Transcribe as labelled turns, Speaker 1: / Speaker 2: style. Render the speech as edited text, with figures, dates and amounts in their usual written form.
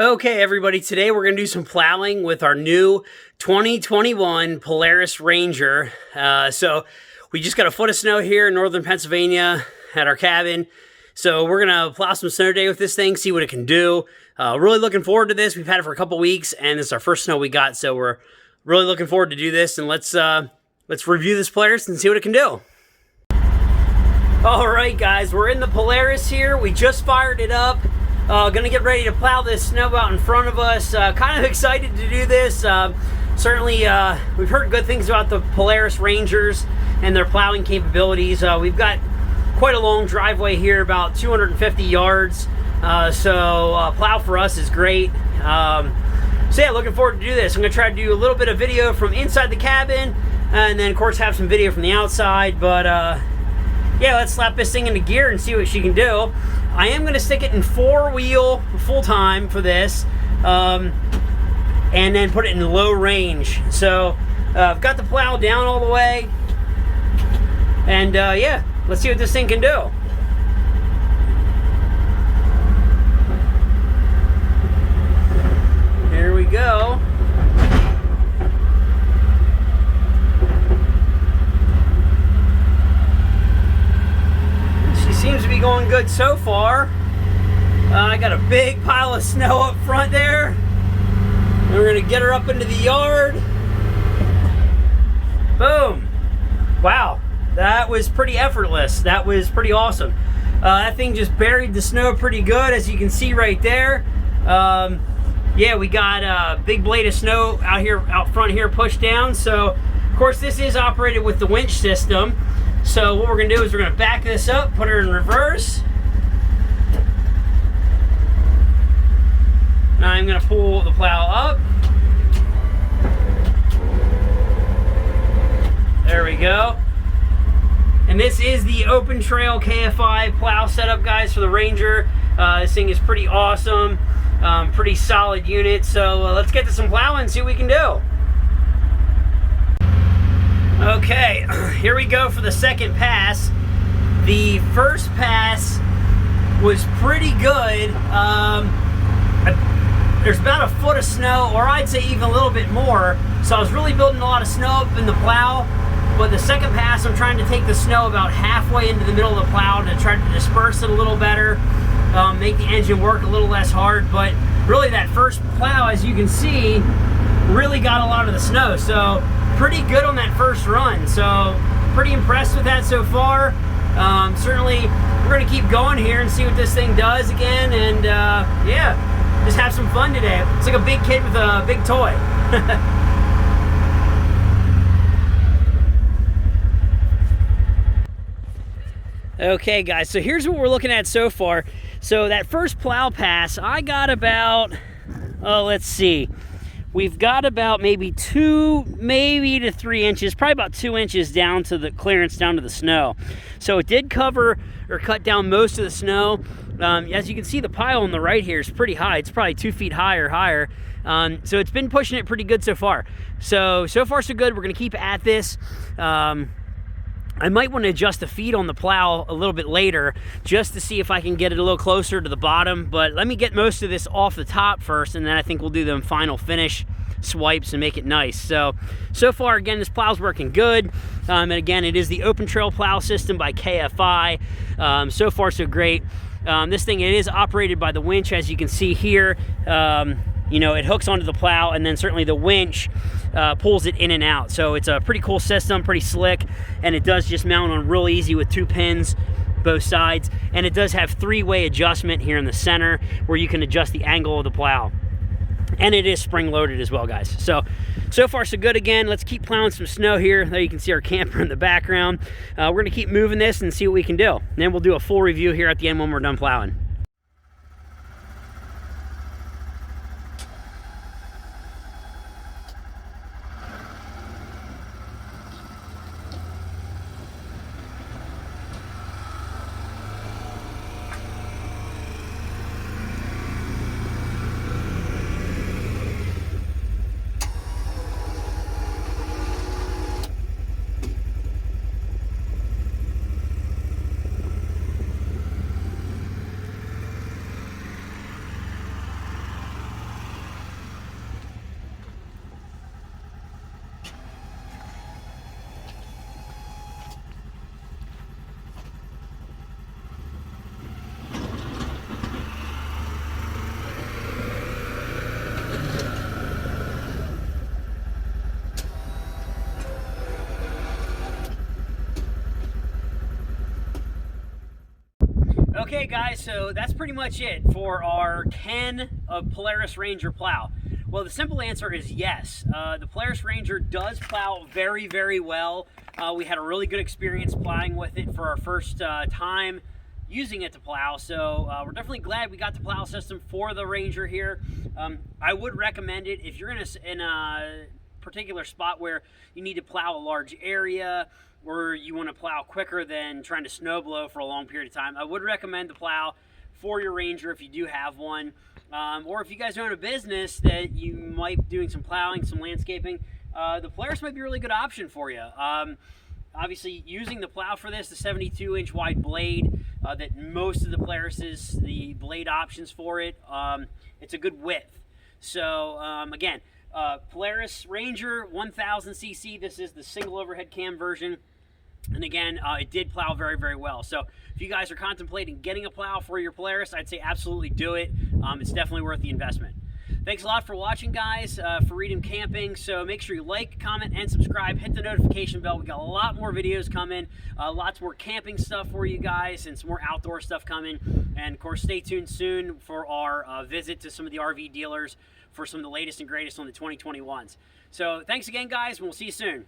Speaker 1: Okay, everybody, today we're going to do some plowing with our new 2021 Polaris Ranger. So we just got a foot of snow here in northern Pennsylvania at our cabin. So we're going to plow some snow today with this thing, see what it can do. Really looking forward to this. We've had it for a couple weeks, and this is our first snow we got, so we're really looking forward to do this. And let's review this Polaris and see what it can do. All right, guys, we're in the Polaris here. We just fired it up. Gonna get ready to plow this snow out in front of us. Kind of excited to do this. Certainly, we've heard good things about the Polaris Rangers and their plowing capabilities. We've got quite a long driveway here, about 250 yards. So plow for us is great. So yeah, looking forward to do this. I'm gonna try to do a little bit of video from inside the cabin, and then of course have some video from the outside. But yeah, let's slap this thing into gear and see what she can do. I am going to stick it in 4-wheel full-time for this, and then put it in low range. So I've got the plow down all the way, and yeah, let's see what this thing can do. Here we go. Seems to be going good so far. I got a big pile of snow up front there. And we're gonna get her up into the yard. Boom. Wow, that was pretty effortless. That was pretty awesome. That thing just buried the snow pretty good, as you can see right there. Yeah, we got a big blade of snow out front here pushed down. So of course this is operated with the winch system. So what we're going to do is we're going to back this up, put her in reverse. Now I'm going to pull the plow up. There we go. And this is the open trail KFI plow setup, guys, for the Ranger. This thing is pretty awesome, pretty solid unit. So let's get to some plowing and see what we can do. Okay, here we go for the second pass. The first pass was pretty good. There's about a foot of snow, or I'd say even a little bit more. So I was really building a lot of snow up in the plow. But the second pass, I'm trying to take the snow about halfway into the middle of the plow to try to disperse it a little better, make the engine work a little less hard. But really that first plow, as you can see, really got a lot of the snow. So pretty good on that first run, so pretty impressed with that so far. Certainly we're going to keep going here and see what this thing does again, and yeah, just have some fun today. It's like a big kid with a big toy. Okay, guys, so here's what we're looking at so far. So that first plow pass, I got about, let's see, we've got about maybe 2 to 3 inches, probably about 2 inches down to the clearance, down to the snow. So it did cover or cut down most of the snow. As you can see, the pile on the right here is pretty high. It's probably 2 feet high or higher. So it's been pushing it pretty good so far. So far so good. We're gonna keep at this. I might want to adjust the feet on the plow a little bit later just to see if I can get it a little closer to the bottom. But let me get most of this off the top first, and then I think we'll do them final finish swipes and make it nice. So far, again, this plow's working good. And again, it is the open trail plow system by KFI. So far, so great. This thing, it is operated by the winch, as you can see here. You know, it hooks onto the plow, and then certainly the winch pulls it in and out. So it's a pretty cool system, pretty slick, and it does just mount on real easy with 2 pins both sides. And it does have 3-way adjustment here in the center where you can adjust the angle of the plow. And it is spring loaded as well, guys. So far so good. Again, let's keep plowing some snow here. There you can see our camper in the background. We're gonna keep moving this and see what we can do. And then we'll do a full review here at the end when we're done plowing. Okay guys, so that's pretty much it for our Ken of Polaris Ranger plow. Well, the simple answer is yes. The Polaris Ranger does plow very, very well. We had a really good experience plowing with it for our first time using it to plow, so we're definitely glad we got the plow system for the Ranger here. I would recommend it if you're in a particular spot where you need to plow a large area, or you want to plow quicker than trying to snow blow for a long period of time. I would recommend the plow for your Ranger if you do have one, or if you guys own a business that you might be doing some plowing, some landscaping, the Polaris might be a really good option for you. Obviously, using the plow for this, the 72-inch wide blade that most of the Polaris's, the blade options for it, it's a good width. So again, Polaris Ranger 1000cc. This is the single overhead cam version. And again, it did plow very, very well. So if you guys are contemplating getting a plow for your Polaris, I'd say absolutely do it. It's definitely worth the investment. Thanks a lot for watching, guys, Ferreedom Camping. So make sure you like, comment, and subscribe. Hit the notification bell. We got a lot more videos coming, lots more camping stuff for you guys, and some more outdoor stuff coming. And of course, stay tuned soon for our visit to some of the RV dealers for some of the latest and greatest on the 2021s. So thanks again, guys, and we'll see you soon.